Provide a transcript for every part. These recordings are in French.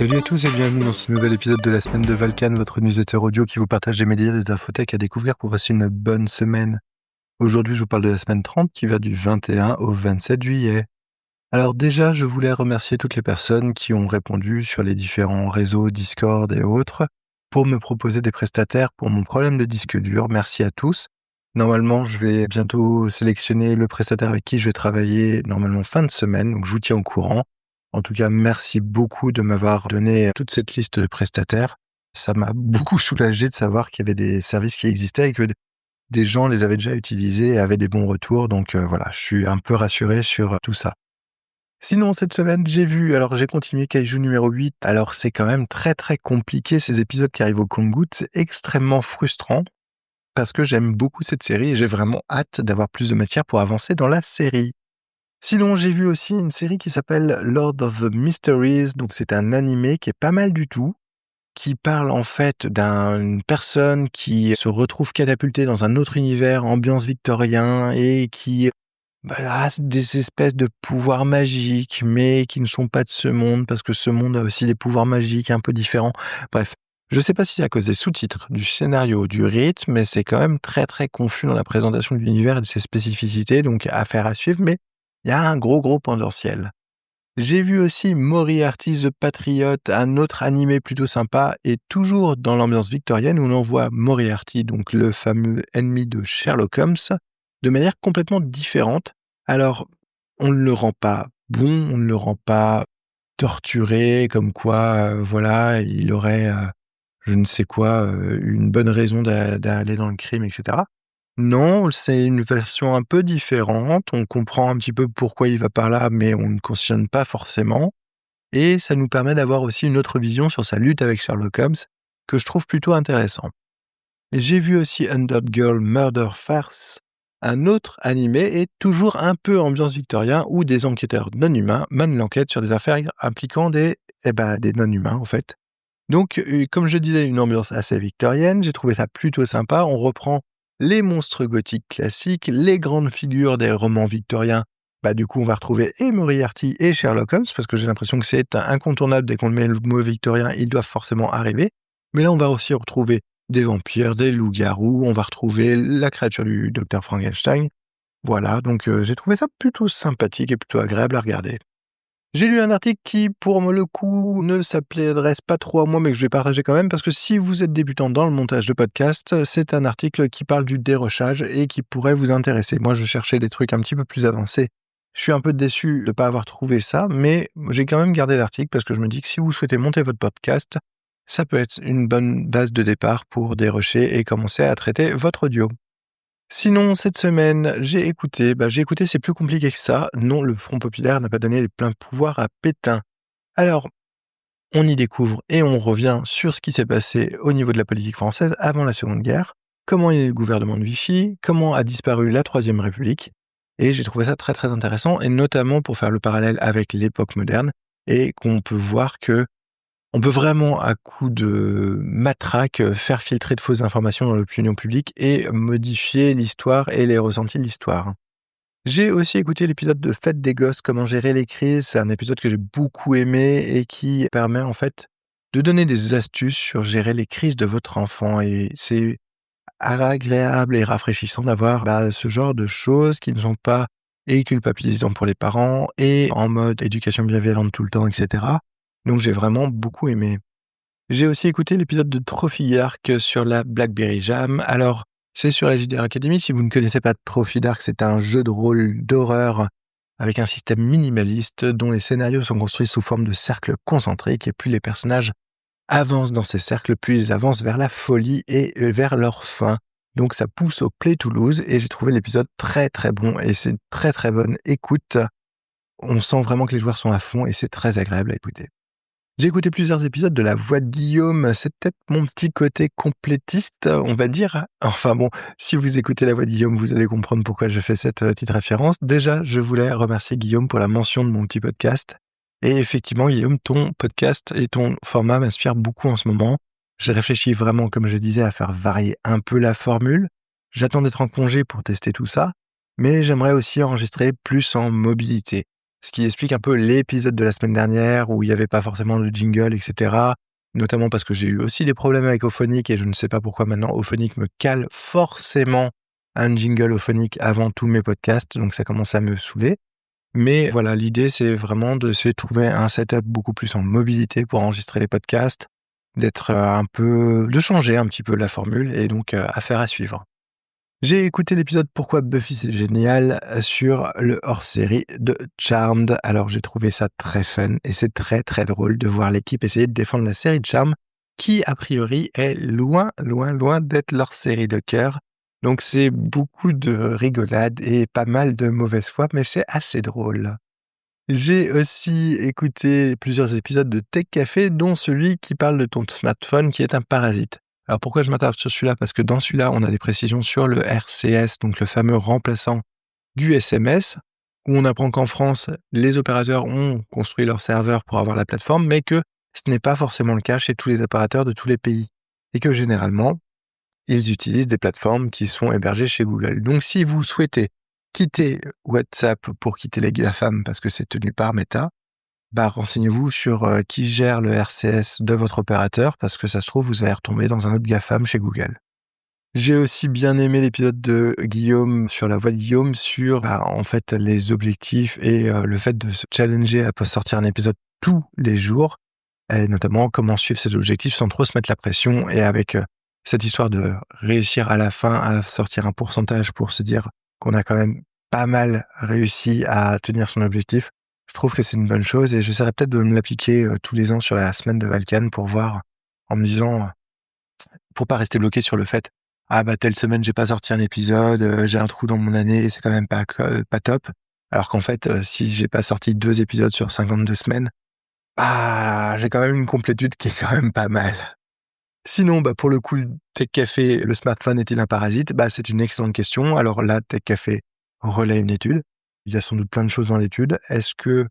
Salut à tous et bienvenue dans ce nouvel épisode de la semaine de Valkan, votre newsletter audio qui vous partage des médias et des infotech à découvrir pour passer une bonne semaine. Aujourd'hui, je vous parle de la semaine 30 qui va du 21 au 27 juillet. Alors déjà, je voulais remercier toutes les personnes qui ont répondu sur les différents réseaux Discord et autres pour me proposer des prestataires pour mon problème de disque dur. Merci à tous. Normalement, je vais bientôt sélectionner le prestataire avec qui je vais travailler, normalement fin de semaine, donc je vous tiens au courant. En tout cas, merci beaucoup de m'avoir donné toute cette liste de prestataires. Ça m'a beaucoup soulagé de savoir qu'il y avait des services qui existaient et que des gens les avaient déjà utilisés et avaient des bons retours. Donc voilà, je suis un peu rassuré sur tout ça. Sinon, cette semaine, j'ai continué Kaiju numéro 8. Alors, c'est quand même très très compliqué ces épisodes qui arrivent au compte-gouttes. C'est extrêmement frustrant parce que j'aime beaucoup cette série et j'ai vraiment hâte d'avoir plus de matière pour avancer dans la série. Sinon, j'ai vu aussi une série qui s'appelle Lord of the Mysteries. Donc, c'est un animé qui est pas mal du tout, qui parle en fait d'une personne qui se retrouve catapultée dans un autre univers, ambiance victorien, et qui a des espèces de pouvoirs magiques, mais qui ne sont pas de ce monde, parce que ce monde a aussi des pouvoirs magiques un peu différents. Bref, je sais pas si c'est à cause des sous-titres, du scénario, du rythme, mais c'est quand même très très confus dans la présentation de l'univers et de ses spécificités, donc affaire à suivre, mais il y a un gros potentiel. J'ai vu aussi Moriarty the Patriot, un autre animé plutôt sympa, et toujours dans l'ambiance victorienne où l'on voit Moriarty, donc le fameux ennemi de Sherlock Holmes, de manière complètement différente. Alors, on ne le rend pas bon, on ne le rend pas torturé, comme quoi, voilà, il aurait, je ne sais quoi, une bonne raison d'aller dans le crime, etc. Non, c'est une version un peu différente. On comprend un petit peu pourquoi il va par là, mais on ne cautionne pas forcément. Et ça nous permet d'avoir aussi une autre vision sur sa lutte avec Sherlock Holmes, que je trouve plutôt intéressant. Et j'ai vu aussi Under Girl Murder Farce, un autre animé et toujours un peu ambiance victorien où des enquêteurs non-humains mènent l'enquête sur des affaires impliquant des non-humains en fait. Donc, comme je disais, une ambiance assez victorienne, j'ai trouvé ça plutôt sympa. On reprend les monstres gothiques classiques, les grandes figures des romans victoriens. Du coup, on va retrouver et Moriarty et Sherlock Holmes, parce que j'ai l'impression que c'est incontournable, dès qu'on met le mot victorien, ils doivent forcément arriver. Mais là, on va aussi retrouver des vampires, des loups-garous, on va retrouver la créature du docteur Frankenstein. Voilà, donc j'ai trouvé ça plutôt sympathique et plutôt agréable à regarder. J'ai lu un article qui, pour le coup, ne s'adresse pas trop à moi, mais que je vais partager quand même, parce que si vous êtes débutant dans le montage de podcast, c'est un article qui parle du dérochage et qui pourrait vous intéresser. Moi, je cherchais des trucs un petit peu plus avancés. Je suis un peu déçu de ne pas avoir trouvé ça, mais j'ai quand même gardé l'article parce que je me dis que si vous souhaitez monter votre podcast, ça peut être une bonne base de départ pour dérocher et commencer à traiter votre audio. Sinon, cette semaine, j'ai écouté, c'est plus compliqué que ça. Non, le Front populaire n'a pas donné les pleins pouvoirs à Pétain. Alors, on y découvre et on revient sur ce qui s'est passé au niveau de la politique française avant la Seconde Guerre, comment il y a eu le gouvernement de Vichy, comment a disparu la Troisième République, et j'ai trouvé ça très très intéressant, et notamment pour faire le parallèle avec l'époque moderne, et qu'on peut voir que on peut vraiment, à coup de matraque, faire filtrer de fausses informations dans l'opinion publique et modifier l'histoire et les ressentis de l'histoire. J'ai aussi écouté l'épisode de Fête des gosses, comment gérer les crises. C'est un épisode que j'ai beaucoup aimé et qui permet en fait de donner des astuces sur gérer les crises de votre enfant. Et c'est agréable et rafraîchissant d'avoir ce genre de choses qui ne sont pas et culpabilisants pour les parents et en mode éducation bienveillante tout le temps, etc. Donc j'ai vraiment beaucoup aimé. J'ai aussi écouté l'épisode de Trophy Dark sur la BlackBerry Jam. Alors, c'est sur la JDR Academy. Si vous ne connaissez pas Trophy Dark, c'est un jeu de rôle d'horreur avec un système minimaliste dont les scénarios sont construits sous forme de cercles concentriques et plus les personnages avancent dans ces cercles, plus ils avancent vers la folie et vers leur fin. Donc ça pousse au Play Toulouse et j'ai trouvé l'épisode très très bon et c'est une très très bonne écoute. On sent vraiment que les joueurs sont à fond et c'est très agréable à écouter. J'ai écouté plusieurs épisodes de La Voix de Guillaume, c'est peut-être mon petit côté complétiste, on va dire. Enfin bon, si vous écoutez La Voix de Guillaume, vous allez comprendre pourquoi je fais cette petite référence. Déjà, je voulais remercier Guillaume pour la mention de mon petit podcast. Et effectivement, Guillaume, ton podcast et ton format m'inspirent beaucoup en ce moment. J'ai réfléchi vraiment, comme je disais, à faire varier un peu la formule. J'attends d'être en congé pour tester tout ça, mais j'aimerais aussi enregistrer plus en mobilité. ce qui explique un peu l'épisode de la semaine dernière où il n'y avait pas forcément de jingle, etc. Notamment parce que j'ai eu aussi des problèmes avec Auphonic et je ne sais pas pourquoi maintenant Auphonic me cale forcément un jingle Auphonic avant tous mes podcasts, donc ça commence à me saouler. Mais voilà, l'idée, c'est vraiment de trouver un setup beaucoup plus en mobilité pour enregistrer les podcasts, de changer un petit peu la formule et donc affaire à suivre. J'ai écouté l'épisode Pourquoi Buffy c'est génial sur le hors-série de Charmed. Alors j'ai trouvé ça très fun et c'est très très drôle de voir l'équipe essayer de défendre la série de Charmed qui a priori est loin d'être leur série de cœur. Donc c'est beaucoup de rigolade et pas mal de mauvaise foi, mais c'est assez drôle. J'ai aussi écouté plusieurs épisodes de Tech Café, dont celui qui parle de ton smartphone qui est un parasite. Alors pourquoi je m'attarde sur celui-là? Parce que dans celui-là, on a des précisions sur le RCS, donc le fameux remplaçant du SMS, où on apprend qu'en France, les opérateurs ont construit leur serveur pour avoir la plateforme, mais que ce n'est pas forcément le cas chez tous les opérateurs de tous les pays. Et que généralement, ils utilisent des plateformes qui sont hébergées chez Google. Donc si vous souhaitez quitter WhatsApp pour quitter les GAFAM parce que c'est tenu par Meta, renseignez-vous sur qui gère le RCS de votre opérateur parce que ça se trouve, vous allez retomber dans un autre GAFAM chez Google. J'ai aussi bien aimé l'épisode de Guillaume sur la voix de Guillaume sur en fait les objectifs et le fait de se challenger à sortir un épisode tous les jours, et notamment comment suivre ces objectifs sans trop se mettre la pression et avec cette histoire de réussir à la fin à sortir un pourcentage pour se dire qu'on a quand même pas mal réussi à tenir son objectif. Je trouve que c'est une bonne chose et j'essaierai peut-être de me l'appliquer tous les ans sur la semaine de Valkan pour voir, en me disant, pour pas rester bloqué sur le fait telle semaine j'ai pas sorti un épisode, j'ai un trou dans mon année et c'est quand même pas top. Alors qu'en fait, si j'ai pas sorti 2 épisodes sur 52 semaines, j'ai quand même une complétude qui est quand même pas mal. Sinon, pour le coup, Tech Café, le smartphone est-il un parasite? C'est une excellente question. Alors là, Tech Café relaie une étude. Il y a sans doute plein de choses dans l'étude. Est-ce que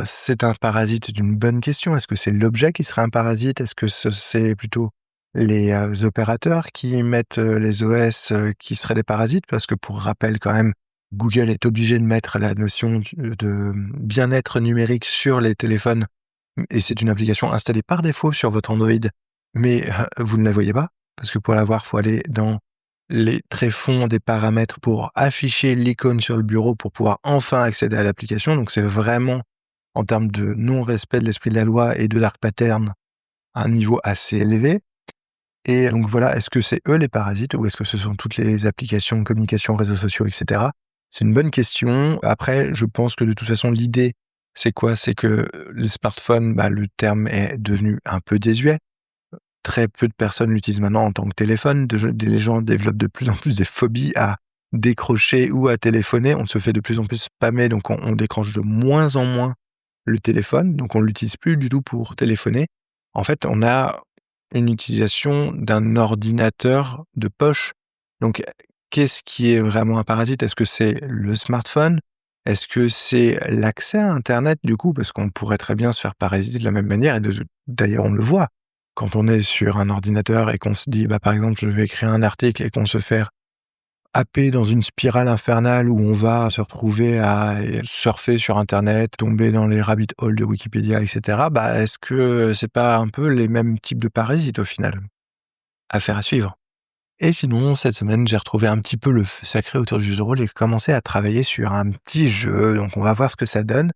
c'est un parasite? C'est une bonne question. Est-ce que c'est l'objet qui serait un parasite? Est-ce que c'est plutôt les opérateurs qui mettent les OS qui seraient des parasites? Parce que pour rappel quand même, Google est obligé de mettre la notion de bien-être numérique sur les téléphones et c'est une application installée par défaut sur votre Android, mais vous ne la voyez pas parce que pour la voir, il faut aller dans les tréfonds des paramètres pour afficher l'icône sur le bureau pour pouvoir enfin accéder à l'application. Donc c'est vraiment, en termes de non-respect de l'esprit de la loi et de dark pattern, un niveau assez élevé. Et donc voilà, est-ce que c'est eux les parasites ou est-ce que ce sont toutes les applications, communication, réseaux sociaux, etc. C'est une bonne question. Après, je pense que de toute façon, l'idée, c'est quoi? C'est que le smartphone, le terme est devenu un peu désuet. Très peu de personnes l'utilisent maintenant en tant que téléphone. Les gens développent de plus en plus des phobies à décrocher ou à téléphoner. On se fait de plus en plus spammer, donc on décroche de moins en moins le téléphone. Donc on ne l'utilise plus du tout pour téléphoner. En fait, on a une utilisation d'un ordinateur de poche. Donc, qu'est-ce qui est vraiment un parasite? Est-ce que c'est le smartphone? Est-ce que c'est l'accès à internet du coup? Parce qu'on pourrait très bien se faire parasiter de la même manière et d'ailleurs on le voit. Quand on est sur un ordinateur et qu'on se dit, par exemple, je vais écrire un article et qu'on se fait happer dans une spirale infernale où on va se retrouver à surfer sur internet, tomber dans les rabbit holes de Wikipédia, etc. Est-ce que c'est pas un peu les mêmes types de parasites au final? Affaire à suivre. Et sinon, cette semaine, j'ai retrouvé un petit peu le feu sacré autour du jeu de rôle et commencé à travailler sur un petit jeu, donc on va voir ce que ça donne.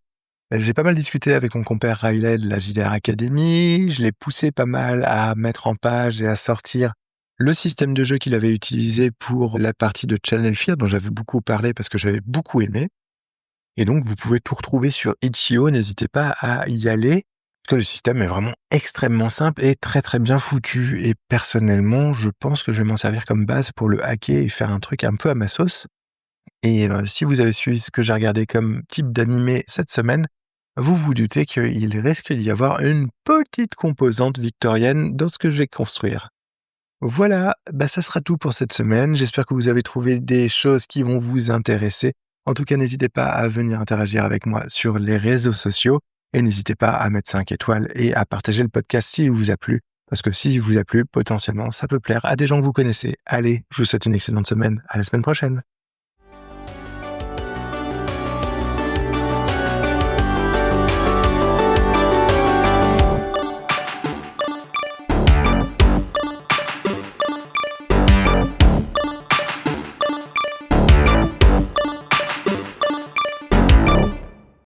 J'ai pas mal discuté avec mon compère Riley de la JDR Academy, je l'ai poussé pas mal à mettre en page et à sortir le système de jeu qu'il avait utilisé pour la partie de Channel Fear, dont j'avais beaucoup parlé parce que j'avais beaucoup aimé. Et donc, vous pouvez tout retrouver sur Itch.io, n'hésitez pas à y aller, parce que le système est vraiment extrêmement simple et très très bien foutu. Et personnellement, je pense que je vais m'en servir comme base pour le hacker et faire un truc un peu à ma sauce. Et si vous avez suivi ce que j'ai regardé comme type d'animé cette semaine, vous vous doutez qu'il risque d'y avoir une petite composante victorienne dans ce que je vais construire. Voilà, ça sera tout pour cette semaine. J'espère que vous avez trouvé des choses qui vont vous intéresser. En tout cas, n'hésitez pas à venir interagir avec moi sur les réseaux sociaux et n'hésitez pas à mettre 5 étoiles et à partager le podcast s'il vous a plu. Parce que s'il vous a plu, potentiellement, ça peut plaire à des gens que vous connaissez. Allez, je vous souhaite une excellente semaine. À la semaine prochaine.